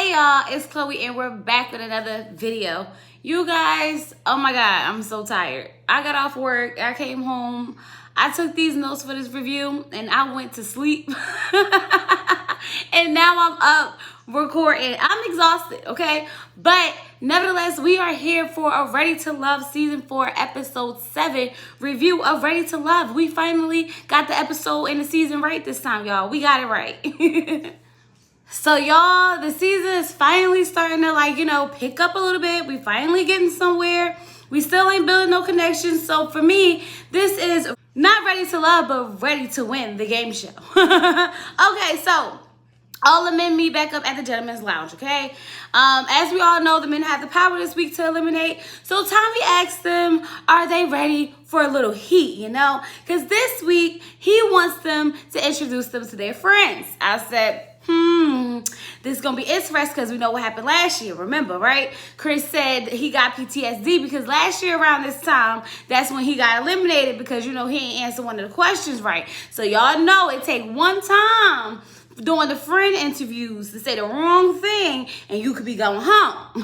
Hey y'all, it's Chloe and we're back with another video. You guys, oh my god, I'm so tired. I got off work, I came home, I took these notes for this review and I went to sleep. And now I'm up recording. I'm exhausted, okay? But nevertheless, we are here for a Ready to Love Season 4 Episode 7 review of Ready to Love. We finally got the episode and the season right this time, y'all. We got it right. So y'all, the season is finally starting to pick up a little bit. We finally getting somewhere. We still ain't building no connections. So for me, this is not Ready to Love, but Ready to Win, the game show. Okay, so all the men meet back up at the Gentleman's Lounge, okay? As we all know, the men have the power this week to eliminate. So Tommy asked them, are they ready for a little heat, you know? Because this week, he wants them to introduce them to their friends. I said, this is going to be interesting because we know what happened last year. Remember, right? Chris said he got PTSD because last year around this time, that's when he got eliminated because, he ain't answered one of the questions right. So y'all know it take one time doing the friend interviews to say the wrong thing and you could be going home.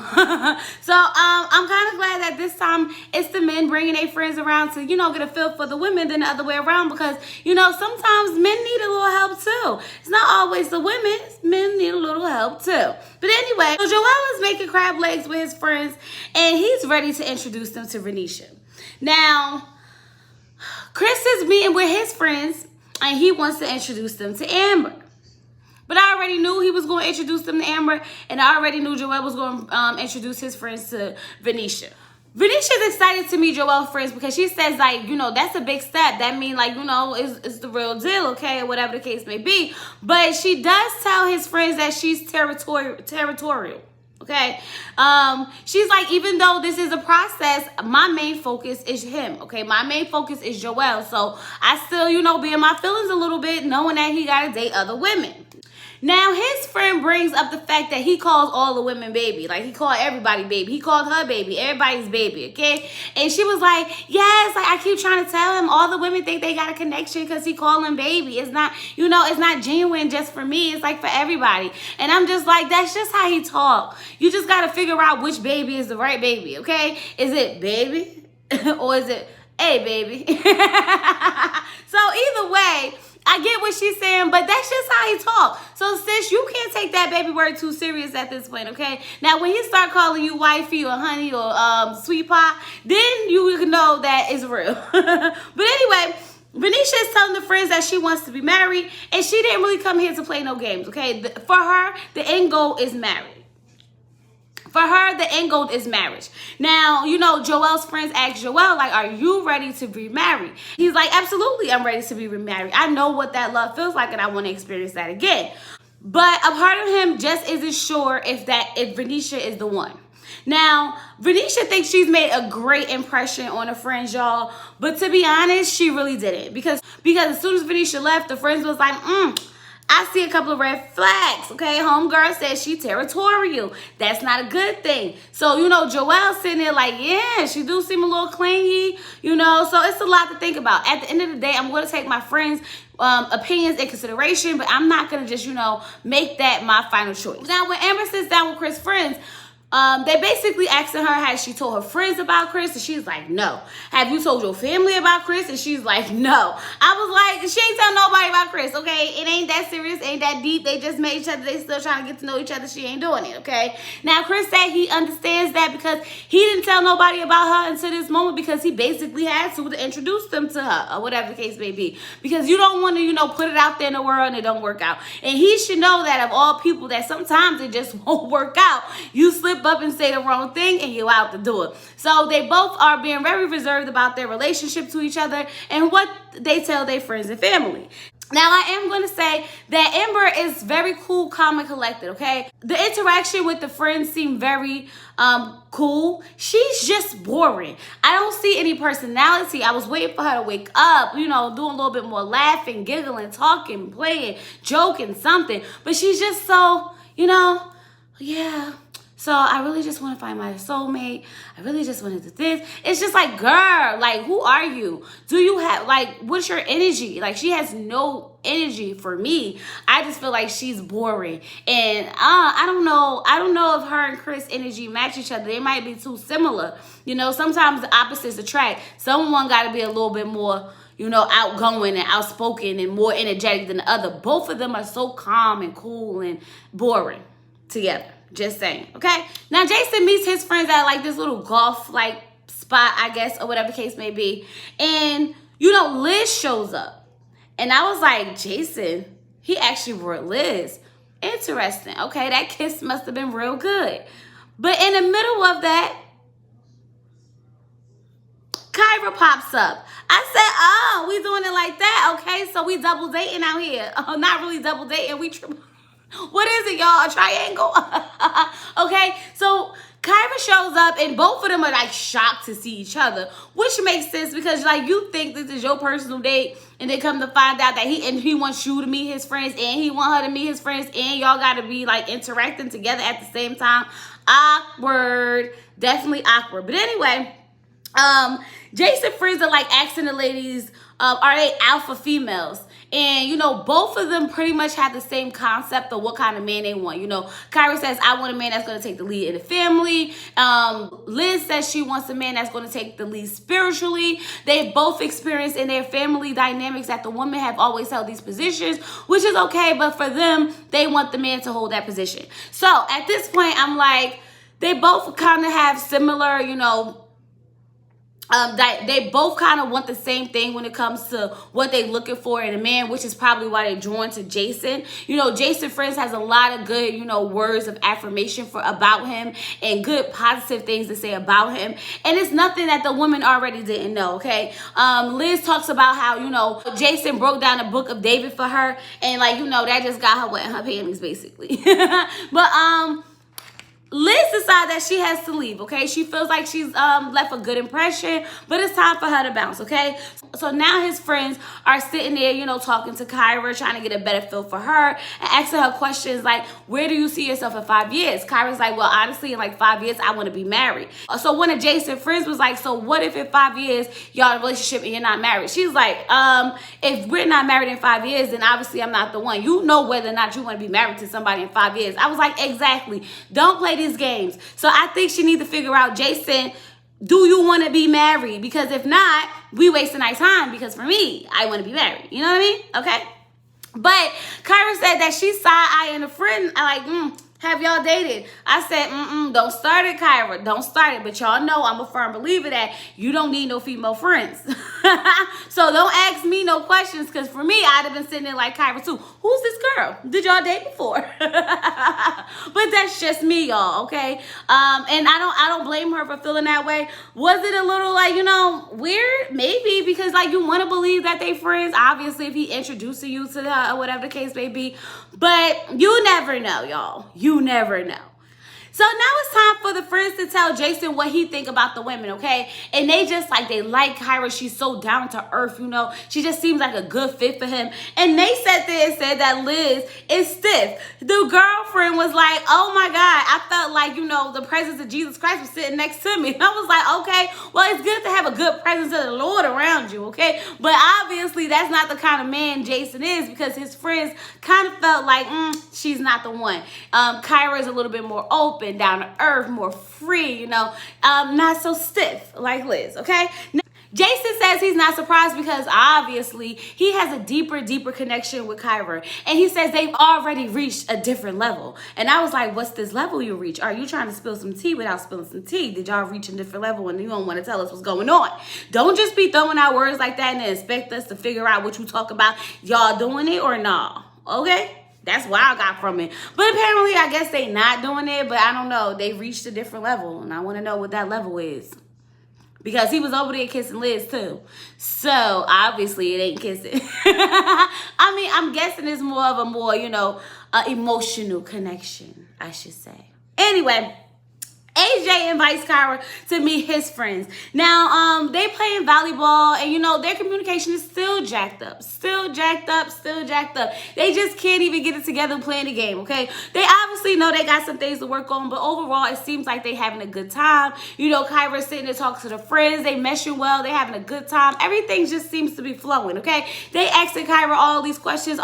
So I'm kind of glad that this time it's the men bringing their friends around to, get a feel for the women than the other way around because, sometimes men need a little help too. It's not always the women. Men need a little help too. But anyway, so Joelle is making crab legs with his friends and he's ready to introduce them to Renisha. Now, Chris is meeting with his friends and he wants to introduce them to Amber. But I already knew he was going to introduce them to Amber, and I already knew Joelle was going to introduce his friends to Venetia. Venetia's excited to meet Joelle's friends because she says, that's a big step. That means, it's the real deal, okay, or whatever the case may be. But she does tell his friends that she's territorial. Okay, she's like, even though this is a process, my main focus is him. Okay, my main focus is Joelle. So I still, be in my feelings a little bit, knowing that he got to date other women. Now, his friend brings up the fact that he calls all the women baby. Like, he called everybody baby. He called her baby. Everybody's baby, okay? And she was like, yes, I keep trying to tell him all the women think they got a connection because he called him baby. It's not, it's not genuine just for me. It's like for everybody. And I'm just like, that's just how he talk. You just got to figure out which baby is the right baby, okay? Is it baby or is it hey, baby? So either way, I get what she's saying, but that's just how he talk. So sis, you can't take that baby word too serious at this point, okay? Now, when he start calling you wifey or honey or sweet pie, then you can know that it's real. But anyway, Venetia is telling the friends that she wants to be married, and she didn't really come here to play no games, okay? For her, the end goal is marriage. For her, the end goal is marriage. Now, Joelle's friends asked Joelle, are you ready to be married? He's like, absolutely, I'm ready to be remarried. I know what that love feels like, and I want to experience that again. But a part of him just isn't sure if Venetia is the one. Now, Venetia thinks she's made a great impression on her friends, y'all. But to be honest, she really didn't. Because as soon as Venetia left, the friends was like, I see a couple of red flags, okay? Homegirl says she territorial. That's not a good thing. So, Joelle sitting there like, yeah, she do seem a little clingy, So it's a lot to think about. At the end of the day, I'm going to take my friends' opinions in consideration, but I'm not going to just, make that my final choice. Now, when Amber sits down with Chris' friends, they basically asking her, has she told her friends about Chris? And she's like, no. Have you told your family about Chris? And she's like, no. I was like, she ain't tell nobody about Chris, okay? It ain't that serious, ain't that deep. They just met each other. They still trying to get to know each other. She ain't doing it, okay? Now, Chris said he understands that because he didn't tell nobody about her until this moment because he basically had to introduce them to her or whatever the case may be. Because you don't want to, put it out there in the world and it don't work out. And he should know that of all people that sometimes it just won't work out. You slip up and say the wrong thing and you're out the door. So they both are being very reserved about their relationship to each other and what they tell their friends and family. Now, I am going to say that Amber is very cool, calm, and collected, okay? The interaction with the friends seemed very cool. She's just boring. I don't see any personality. I was waiting for her to wake up, doing a little bit more laughing, giggling, talking, playing, joking, something. But she's just so, yeah. So I really just want to find my soulmate. I really just want to do this. It's just like, girl, who are you? Do you have, what's your energy? She has no energy for me. I just feel like she's boring. And I don't know if her and Chris energy match each other. They might be too similar. You know, sometimes the opposites attract. Someone got to be a little bit more, you know, outgoing and outspoken and more energetic than the other. Both of them are so calm and cool and boring together. Just saying, okay? Now, Jason meets his friends at like this little golf like spot, I guess, or whatever the case may be. And, you know, Liz shows up. And I was like, Jason, he actually brought Liz. Interesting. Okay, that kiss must have been real good. But in the middle of that, Kyra pops up. I said, oh, we doing it like that. Okay, so we double dating out here. Oh, not really double dating. What is it, y'all? A triangle? Okay, so Kyra shows up and both of them are like shocked to see each other, which makes sense because like you think this is your personal date and they come to find out that he wants you to meet his friends and he want her to meet his friends and y'all got to be like interacting together at the same time. Awkward. Definitely awkward. But anyway, Jason friends are like asking the ladies, are they alpha females? And, you know, both of them pretty much have the same concept of what kind of man they want. You know, Kyra says, I want a man that's going to take the lead in the family. Liz says she wants a man that's going to take the lead spiritually. They both experienced in their family dynamics that the women have always held these positions, which is okay. But for them, they want the man to hold that position. So at this point, I'm like, they both kind of have similar, you know, they both kind of want the same thing when it comes to what they're looking for in a man, which is probably why they're drawn to Jason. You know, Jason Friends has a lot of good, you know, words of affirmation about him and good positive things to say about him. And it's nothing that the woman already didn't know, okay? Liz talks about how, you know, Jason broke down the book of David for her and like, you know, that just got her wet in her panties basically. But Liz decides that she has to leave, okay? She feels like she's left a good impression, but it's time for her to bounce, okay? So now his friends are sitting there, you know, talking to Kyra, trying to get a better feel for her, and asking her questions like, where do you see yourself in 5 years? Kyra's like, well, honestly, in like 5 years, I want to be married. So one of Jason's friends was like, so what if in 5 years, y'all in a relationship and you're not married? She's like, if we're not married in 5 years, then obviously I'm not the one. You know whether or not you want to be married to somebody in 5 years. I was like, exactly. Don't play these games. So I think she needs to figure out, Jason, do you want to be married? Because if not, we wasting our time. Because for me, I want to be married. You know what I mean? Okay. But Kyra said that she side-eyeing a friend. I like, have y'all dated? I said, don't start it, Kyra. Don't start it. But y'all know I'm a firm believer that you don't need no female friends. So don't ask me no questions, because for me, I'd have been sitting there like Kyra too. Who's this girl? Did y'all date before? But that's just me, y'all, okay? And I don't blame her for feeling that way. Was it a little like, you know, weird? Maybe, because like you want to believe that they friends. Obviously, if he introducing you to her or whatever the case may be. But you never know, y'all. You never know. So now it's time for the friends to tell Jason what he think about the women, okay? And they just like, they like Kyra. She's so down to earth, you know? She just seems like a good fit for him. And they sat there and said that Liz is stiff. The girlfriend was like, oh my God, I felt like, you know, the presence of Jesus Christ was sitting next to me. And I was like, okay, well, it's good to have a good presence of the Lord around you, okay? But obviously that's not the kind of man Jason is, because his friends kind of felt like, she's not the one. Kyra is a little bit more open, down to earth, more free, you know, not so stiff like Liz, okay? Now, Jason says he's not surprised because obviously he has a deeper connection with Kyra. And he says they've already reached a different level. And I was like, what's this level you reach? Are you trying to spill some tea without spilling some tea? Did y'all reach a different level and you don't want to tell us what's going on? Don't just be throwing out words like that and then expect us to figure out what you talk about. Y'all doing it or nah? Okay? That's what I got from it. But apparently, I guess they not doing it. But I don't know. They reached a different level. And I want to know what that level is. Because he was over there kissing Liz, too. So, obviously, it ain't kissing. I mean, I'm guessing it's more of a you know, emotional connection, I should say. Anyway, AJ invites Kyra to meet his friends. Now, they playing volleyball, and their communication is still jacked up. Still jacked up, still jacked up. They just can't even get it together playing the game, okay? They obviously know they got some things to work on, but overall, it seems like they having a good time. Kyra's sitting there talking to the friends. They meshing well. They having a good time. Everything just seems to be flowing, okay? They asking Kyra all these questions.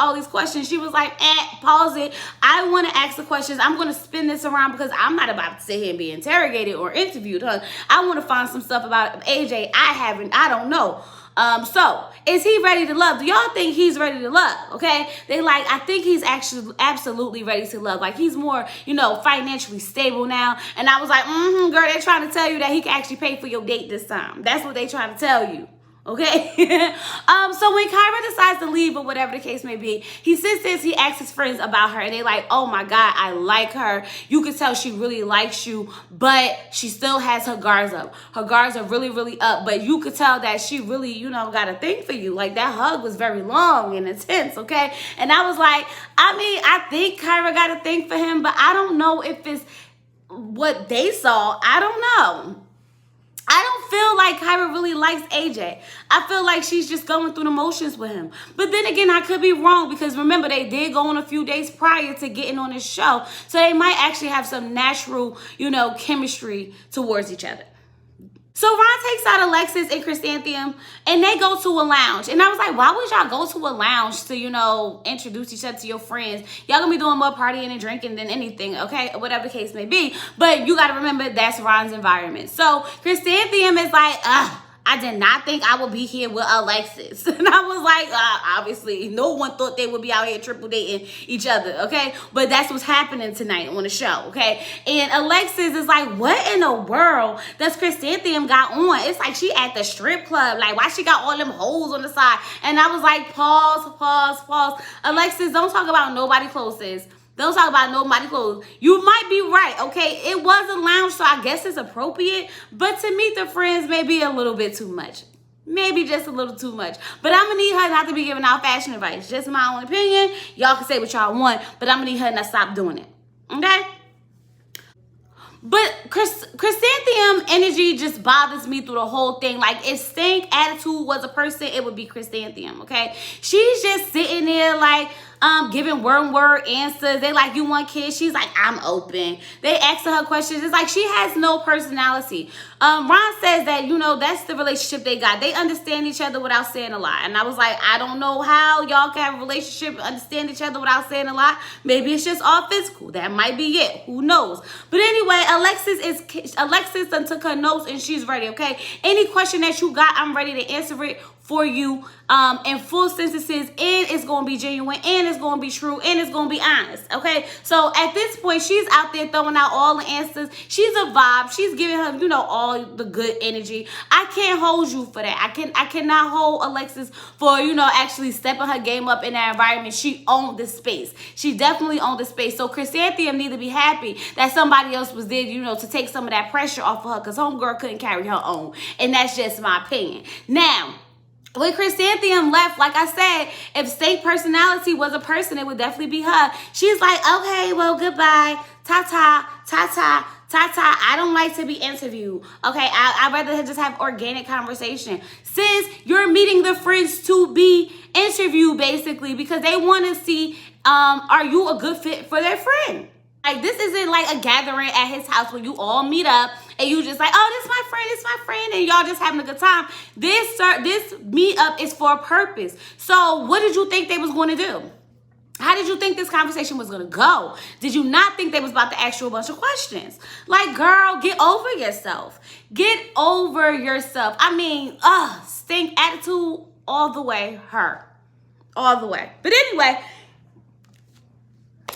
She was like, pause it. I want to ask the questions. I'm going to spin this around because I'm not about to sit here and be interrogated or interviewed. I want to find some stuff about AJ. I don't know. So is he ready to love? Do y'all think he's ready to love? Okay. I think he's actually absolutely ready to love. Like, he's more, financially stable now. And I was like, girl, they're trying to tell you that he can actually pay for your date this time. That's what they trying to tell you. Okay. So when Kyra decides to leave or whatever the case may be, he he asks his friends about her, and they like, oh my God, I like her. You can tell she really likes you, but she still has her guards up. Her guards are really, really up, but you could tell that she really, got a thing for you. Like, that hug was very long and intense. Okay. And I was like, I think Kyra got a thing for him, but I don't know if it's what they saw. I don't know. I don't feel like Kyra really likes AJ. I feel like she's just going through the motions with him. But then again, I could be wrong, because remember, they did go on a few days prior to getting on this show. So they might actually have some natural, chemistry towards each other. So Ron takes out Alexis and Chrysanthemum, and they go to a lounge. And I was like, why would y'all go to a lounge to, introduce each other to your friends? Y'all gonna be doing more partying and drinking than anything, okay? Whatever the case may be. But you gotta remember, that's Ron's environment. So Chrysanthemum is like, I did not think I would be here with Alexis. And I was like, obviously, no one thought they would be out here triple dating each other, okay? But that's what's happening tonight on the show, okay? And Alexis is like, what in the world does Chrysanthemum got on? It's like she at the strip club. Like, why she got all them holes on the side? And I was like, pause. Alexis, don't talk about nobody clothes, sis. Don't talk about nobody clothes. You might be right, okay? It was a lounge, so I guess it's appropriate. But to meet the friends may be a little bit too much. Maybe just a little too much. But I'm going to need her not to be giving out fashion advice. Just my own opinion. Y'all can say what y'all want, but I'm going to need her not to stop doing it. Okay? But Chrysanthemum energy just bothers me through the whole thing. Like, if stank attitude was a person, it would be Chrysanthemum, okay? She's just sitting there like, giving word answers. They like, you want kids? She's like, I'm open. They asking her questions. It's like she has no personality. Ron says that, that's the relationship they got. They understand each other without saying a lot. And I was like, I don't know how y'all can have a relationship, understand each other without saying a lot. Maybe it's just all physical. That might be it. Who knows? But anyway, Alexis done took her notes and she's ready, okay? Any question that you got, I'm ready to answer it for you in full sentences, and it's going to be genuine, and it's going to be true, and it's going to be honest, okay? So at this point, she's out there throwing out all the answers. She's a vibe. She's giving her, all the good energy. I can't hold you for that. I cannot hold Alexis for, actually stepping her game up in that environment. She owned the space. She definitely owned the space. So Chrysanthemum need to be happy that somebody else was there, to take some of that pressure off of her, because homegirl couldn't carry her own, and that's just my opinion. Now, when Chrysanthemum left, like I said, if stank personality was a person, it would definitely be her. She's like, okay, well, goodbye. Ta-ta. I don't like to be interviewed. Okay, I'd rather just have organic conversation. Sis, you're meeting the friends to be interviewed, basically, because they want to see, are you a good fit for their friend? Like, this isn't like a gathering at his house where you all meet up and you just like, oh, this is my friend, and y'all just having a good time. This meetup is for a purpose. So what did you think they was going to do? How did you think this conversation was going to go? Did you not think they was about to ask you a bunch of questions? Like, girl, get over yourself. Get over yourself. Stink attitude all the way, her. All the way. But anyway,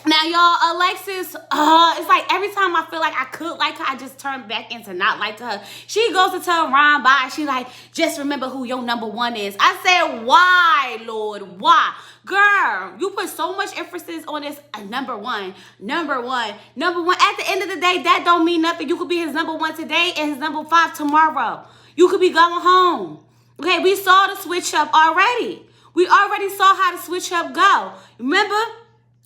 now, y'all, Alexis, it's like every time I feel like I could like her, I just turn back into not like her. She goes to tell Ron bye. She like, just remember who your number one is. I said, why, Lord? Why? Girl, you put so much emphasis on this number one. At the end of the day, that don't mean nothing. You could be his number one today and his number 5 tomorrow. You could be going home. Okay, we saw the switch up already. We already saw how the switch up go. Remember?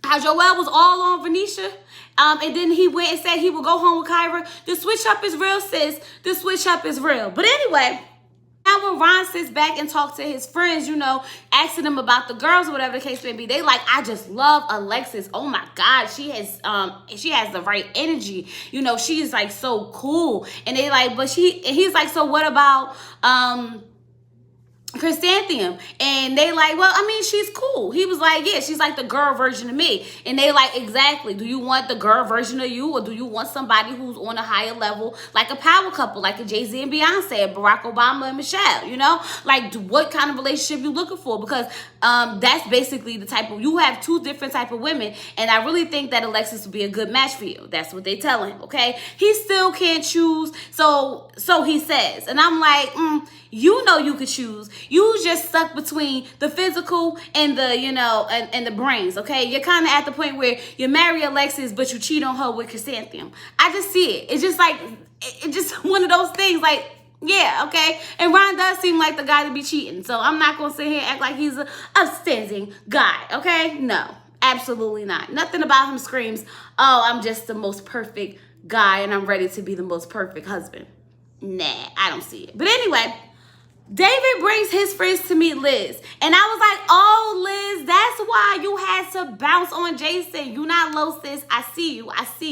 how Joelle was all on Venetia. And then he went and said he would go home with Kyra. The switch up is real, sis. The switch up is real. But anyway, now when Ron sits back and talks to his friends, asking them about the girls or whatever the case may be, they like, I just love Alexis. Oh my God, she has the right energy. She's like so cool. And they like, and he's like, so what about Chrysanthemum? And they like, well, I mean, she's cool. He was like, yeah, she's like the girl version of me. And they like, exactly. Do you want the girl version of you, or do you want somebody who's on a higher level, like a power couple, like a Jay-Z and Beyonce, Barack Obama and Michelle? Like what kind of relationship you looking for? Because that's basically the type of, you have two different type of women, and I really think that Alexis would be a good match for you. That's what they tell him. Okay, he still can't choose, so he says, and I'm like, you could choose. You just stuck between the physical and the, and the brains, okay? You're kind of at the point where you marry Alexis, but you cheat on her with Chrysanthemum. I just see it. It's just like, it's just one of those things, like, yeah, okay? And Ron does seem like the guy to be cheating, so I'm not going to sit here and act like he's a upstanding guy, okay? No, absolutely not. Nothing about him screams, oh, I'm just the most perfect guy and I'm ready to be the most perfect husband. Nah, I don't see it. But anyway, David brings his friends to meet Liz. And I was like, oh, Liz, that's why you had to bounce on Jason. You not low, sis. I see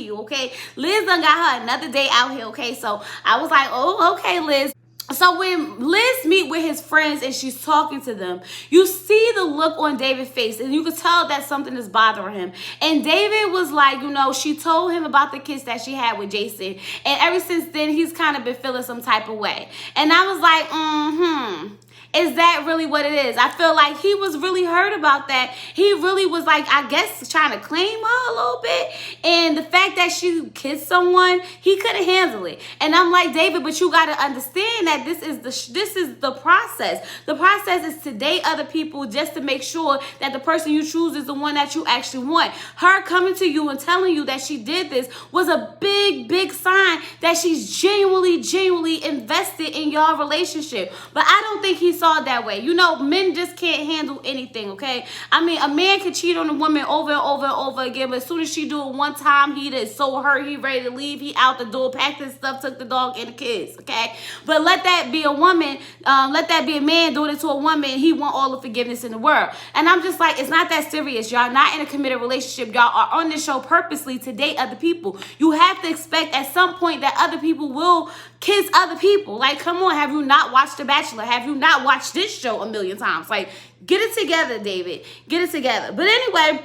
you, okay? Liz done got her another day out here, okay? So I was like, oh, okay, Liz. So when Liz meet with his friends and she's talking to them, you see the look on David's face, and you can tell that something is bothering him. And David was like, she told him about the kiss that she had with Jason, and ever since then, he's kind of been feeling some type of way. And I was like, is that really what it is? I feel like he was really hurt about that. He really was like, I guess, trying to claim her a little bit. And the fact that she kissed someone, he couldn't handle it. And I'm like, David, but you got to understand that this is the process. The process is to date other people just to make sure that the person you choose is the one that you actually want. Her coming to you and telling you that she did this was a big, big sign that she's genuinely invested in your relationship. But I don't think he saw it that way. Men just can't handle anything, okay? I mean, a man could cheat on a woman over and over and over again, but as soon as she do it one time, he is so hurt, he ready to leave, he out the door, packed his stuff, took the dog and the kids, okay? But let that be a woman, let that be a man doing it to a woman, he want all the forgiveness in the world. And I'm just like, it's not that serious. Y'all not in a committed relationship. Y'all are on this show purposely to date other people. You have to expect at some point that other people will kiss other people. Like, come on, have you not watched The Bachelor? Have you not watched this show a million times? Like, get it together, David. Get it together. But anyway,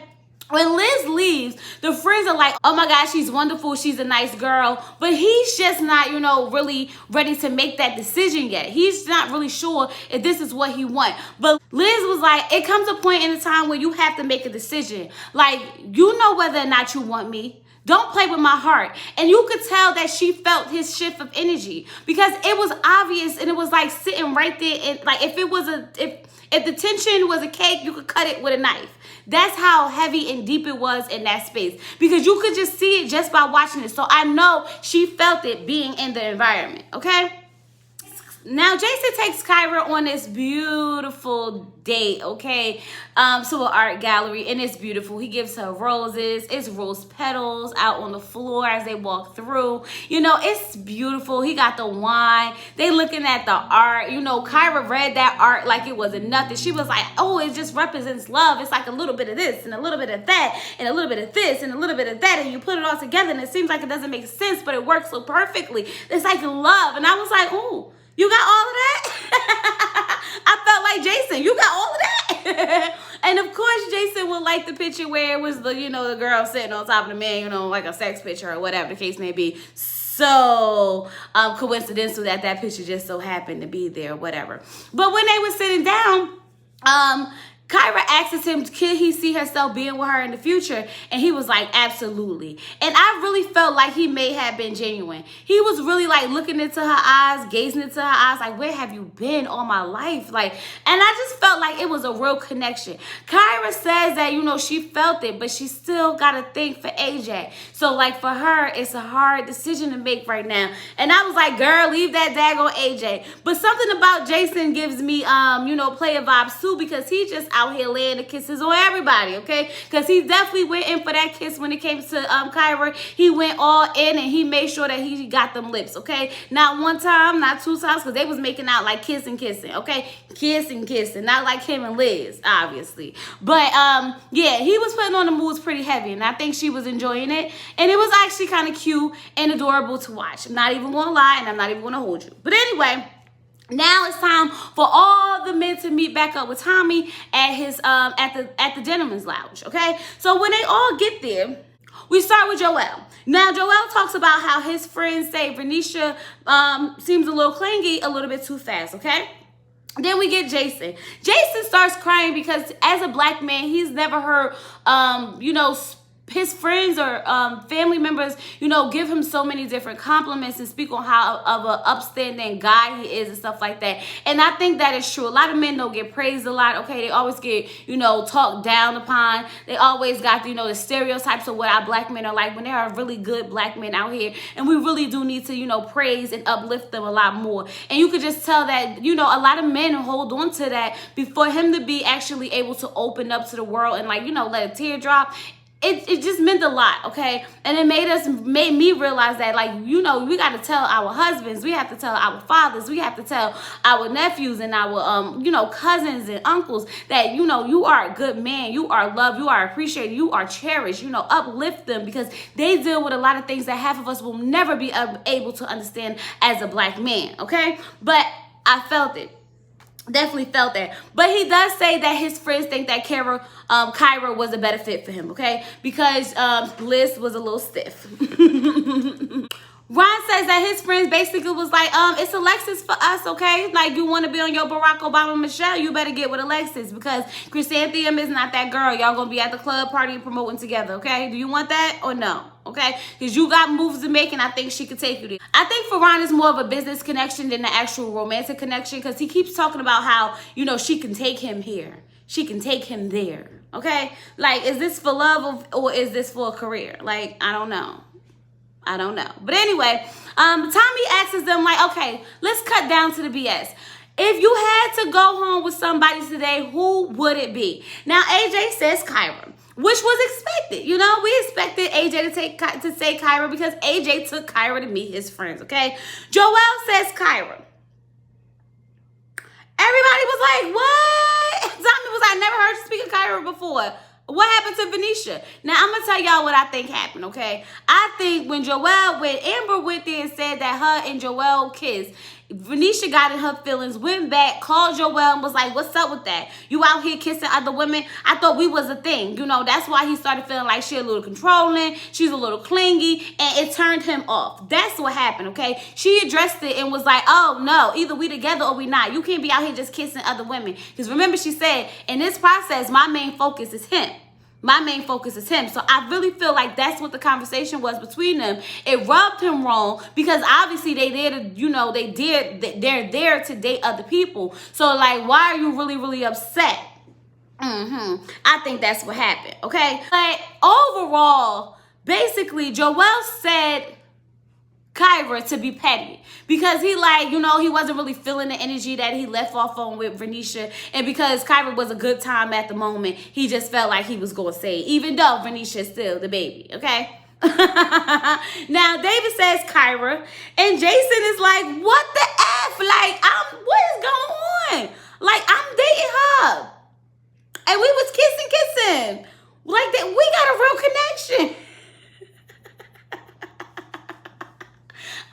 when Liz leaves, the friends are like, oh my God, she's wonderful. She's a nice girl. But he's just not, really ready to make that decision yet. He's not really sure if this is what he wants. But Liz was like, it comes a point in the time where you have to make a decision. Like, you know whether or not you want me. Don't play with my heart. And you could tell that she felt his shift of energy because it was obvious, and it was like sitting right there. And like if the tension was a cake, you could cut it with a knife. That's how heavy and deep it was in that space because you could just see it just by watching it. So I know she felt it being in the environment, okay? Now, Jason takes Kyra on this beautiful date, okay, to an art gallery, and it's beautiful. He gives her roses. It's rose petals out on the floor as they walk through. It's beautiful. He got the wine. They looking at the art. Kyra read that art like it wasn't nothing. She was like, oh, it just represents love. It's like a little bit of this and a little bit of that and a little bit of this and a little bit of that, and you put it all together, and it seems like it doesn't make sense, but it works so perfectly. It's like love. And I was like, ooh. You got all of that? I felt like Jason, you got all of that? And of course, Jason would like the picture where it was the, the girl sitting on top of the man, like a sex picture or whatever the case may be. So coincidental that picture just so happened to be there or whatever. But when they were sitting down, Kyra asks him, can he see herself being with her in the future? And he was like, absolutely. And I really felt like he may have been genuine. He was really like looking into her eyes, gazing into her eyes, like, where have you been all my life? Like, and I just felt like it was a real connection. Kyra says that, she felt it, but she still got to think for AJ. So like for her, it's a hard decision to make right now. And I was like, girl, leave that daggone AJ. But something about Jason gives me, player vibes too, because he just out here laying the kisses on everybody, okay? Because he definitely went in for that kiss when it came to Kyra. He went all in and he made sure that he got them lips, okay? Not one time, not two times, because they was making out like kissing, okay? Kissing, not like him and Liz, obviously. But yeah, he was putting on the moves pretty heavy, and I think she was enjoying it. And it was actually kind of cute and adorable to watch. I'm not even gonna lie, and I'm not even gonna hold you. But anyway, now it's time for all the men to meet back up with Tommy at his at the gentleman's lounge. Okay, so when they all get there, we start with Joelle. Now, Joelle talks about how his friends say Venetia seems a little clingy, a little bit too fast. Okay. Then we get Jason. Jason starts crying because as a black man, he's never heard, his friends or family members, give him so many different compliments and speak on how of an upstanding guy he is and stuff like that. And I think that is true. A lot of men don't get praised a lot. Okay, they always get, talked down upon. They always got, the stereotypes of what our black men are like when there are really good black men out here. And we really do need to, praise and uplift them a lot more. And you could just tell that, a lot of men hold on to that before him to be actually able to open up to the world and let a tear drop. It just meant a lot, okay? And it made me realize that, we got to tell our husbands, we have to tell our fathers, we have to tell our nephews and our, cousins and uncles that, you are a good man, you are loved, you are appreciated, you are cherished, uplift them because they deal with a lot of things that half of us will never be able to understand as a black man, okay? But I felt it. Definitely felt that. But he does say that his friends think that Kyra was a better fit for him, okay? Because Liz was a little stiff. Ron says that his friends basically was like, it's Alexis for us, okay? Like, you want to be on your Barack Obama Michelle, you better get with Alexis because Chrysanthemum is not that girl. Y'all gonna be at the club party and promoting together, okay? Do you want that or no? Okay, because you got moves to make and I think she could take you there. I think for Ron is more of a business connection than the actual romantic connection because he keeps talking about how, she can take him here. She can take him there, okay? Like, is this for love or is this for a career? Like, I don't know. But anyway, Tommy asks them like, okay, let's cut down to the BS. If you had to go home with somebody today, who would it be? Now, AJ says Kyra, which was expected. We expected AJ to say Kyra because AJ took Kyra to meet his friends, okay? Joelle says Kyra. Everybody was like, what? Tommy was like, never heard you speak of Kyra before. What happened to Venetia? Now, I'm going to tell y'all what I think happened, okay? I think when Amber went there and said that her and Joelle kissed, Venetia got in her feelings, went back, called Joelle and was like, what's up with that? You out here kissing other women? I thought we was a thing. That's why he started feeling like she a little controlling, she's a little clingy, and it turned him off. That's what happened, okay? She addressed it and was like, oh, no, either we together or we not. You can't be out here just kissing other women. Because remember, she said, in this process, my main focus is him. My main focus is him. So I really feel like that's what the conversation was between them. It rubbed him wrong because obviously they're there to date other people. So like, why are you really, really upset? I think that's what happened, okay? But overall, basically, Joelle said Kyra to be petty because he he wasn't really feeling the energy that he left off on with Venetia, and because Kyra was a good time at the moment, he just felt like he was going to say it, even though Venetia is still the baby, okay? Now David says Kyra and Jason is like, what the F? Like, what is going on? Like, I'm dating her and we was kissing like that. We got a real connection.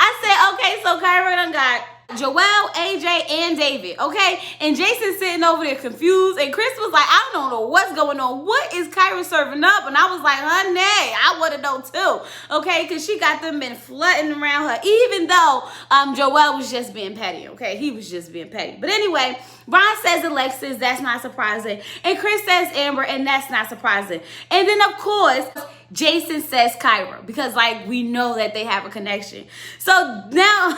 I said, okay, so Kyra done got Joelle, AJ, and David, okay? And Jason's sitting over there confused, and Chris was like, I don't know what's going on. What is Kyra serving up? And I was like, honey, I would have known too, okay? Because she got them been flooding around her, even though Joelle was just being petty, okay? He was just being petty. But anyway, Ron says Alexis, that's not surprising. And Chris says Amber, and that's not surprising. And then, of course, Jason says Kyra because we know that they have a connection. So now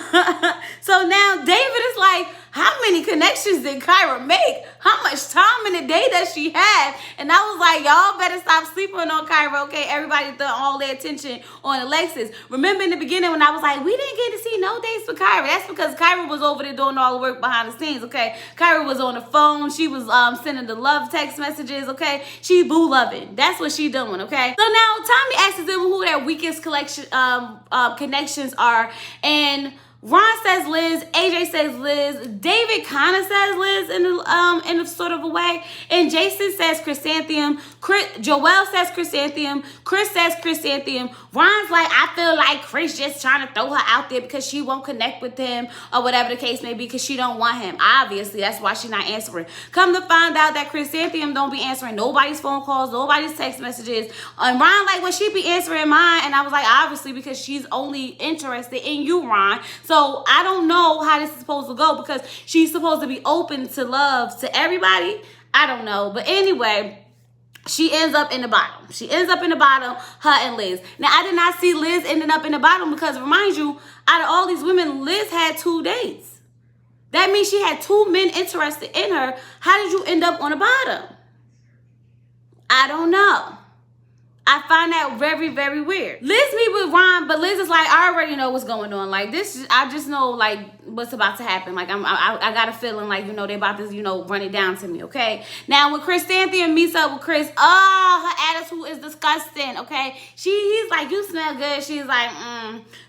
David is like, how many connections did Kyra make? How much time in the day does she have? And I was like, y'all better stop sleeping on Kyra, okay? Everybody threw all their attention on Alexis. Remember in the beginning when I was like, we didn't get to see no dates with Kyra. That's because Kyra was over there doing all the work behind the scenes, okay? Kyra was on the phone. She was sending the love text messages, okay? She boo loving. That's what she doing, okay? So now Tommy asks them who their weakest connections are, and Ron says Liz, AJ says Liz, David kind of says Liz in a sort of a way, and Jason says Chrysanthemum, Joelle says Chrysanthemum, Chris says Chrysanthemum. Ron's like, I feel like Chris just trying to throw her out there because she won't connect with him or whatever the case may be because she don't want him. Obviously, that's why she's not answering. Come to find out that Chrysanthemum don't be answering nobody's phone calls, nobody's text messages. And Ron, like, when she be answering mine, and I was like, obviously, because she's only interested in you, Ron. So I don't know how this is supposed to go because she's supposed to be open to love to everybody. I don't know. But anyway, she ends up in the bottom. She ends up in the bottom, her and Liz. Now, I did not see Liz ending up in the bottom because, remind you, out of all these women, Liz had 2 dates. That means she had 2 men interested in her. How did you end up on the bottom? I don't know. I find that very, very weird. Liz meet with Ron, but Liz is like, I already know what's going on. Like, this, I just know, like, what's about to happen. Like, I got a feeling, like, they about to, run it down to me, okay? Now, when Chrysanthemum meets up with Chris, her attitude is disgusting, okay? He's like, you smell good. She's like,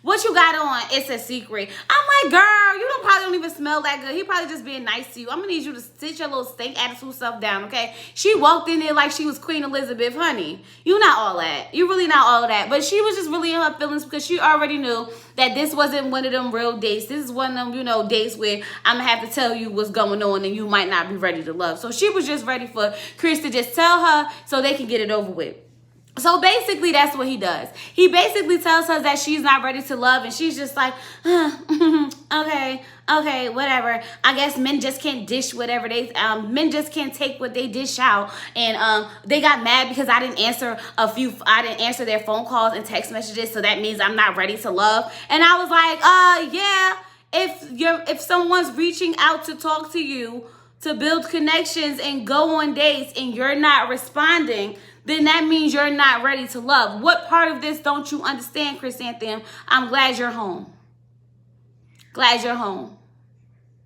what you got on? It's a secret. I'm like, girl, you probably don't even smell that good. He probably just being nice to you. I'm gonna need you to sit your little stank attitude stuff down, okay? She walked in there like she was Queen Elizabeth, honey. You not all that. You really not all of that. But she was just really in her feelings because she already knew that this wasn't one of them real dates. This is one of them, dates where I'm going to have to tell you what's going on and you might not be ready to love. So she was just ready for Chris to just tell her so they can get it over with. So basically, that's what he does. He basically tells her that she's not ready to love, and she's just like, okay, whatever. I guess men just can't dish whatever men just can't take what they dish out. And they got mad because I didn't answer their phone calls and text messages, so that means I'm not ready to love. And I was like, yeah, if someone's reaching out to talk to you, to build connections and go on dates, and you're not responding, then that means you're not ready to love. What part of this don't you understand, Chrysanthemum? I'm glad you're home. Glad you're home.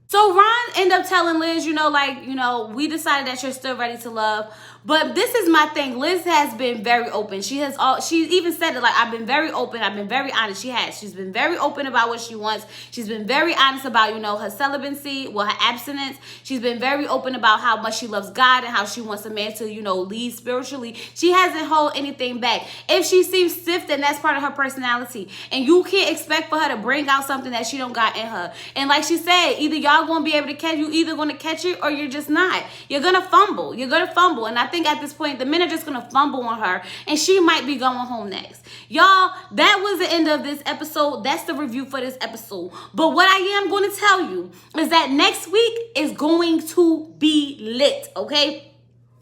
So Ron ended up telling Liz, we decided that you're still ready to love. But this is my thing. Liz has been very open. She even said it, like, I've been very open. I've been very honest. She's been very open about what she wants. She's been very honest about, her celibacy, her abstinence. She's been very open about how much she loves God and how she wants a man to, lead spiritually. She hasn't held anything back. If she seems stiff, then that's part of her personality. And you can't expect for her to bring out something that she don't got in her. And like she said, either y'all gonna be able to catch, you either gonna catch it or you're just not. You're gonna fumble. And I think at this point, the men are just gonna fumble on her and she might be going home next. Y'all, that was the end of this episode. That's the review for this episode. But what I am going to tell you is that next week is going to be lit, okay?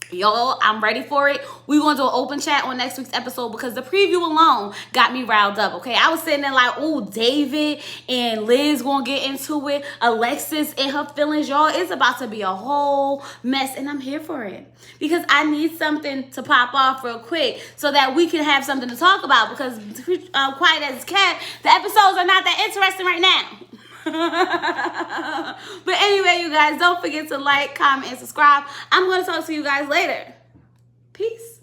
Y'all, I'm ready for it. We're going to do an open chat on next week's episode because the preview alone got me riled up, okay? I was sitting there like, oh, David and Liz going to get into it. Alexis and her feelings, y'all. It's about to be a whole mess, and I'm here for it because I need something to pop off real quick so that we can have something to talk about because quiet as it's kept, the episodes are not that interesting right now. But anyway, you guys, don't forget to like, comment, and subscribe. I'm going to talk to you guys later. Peace.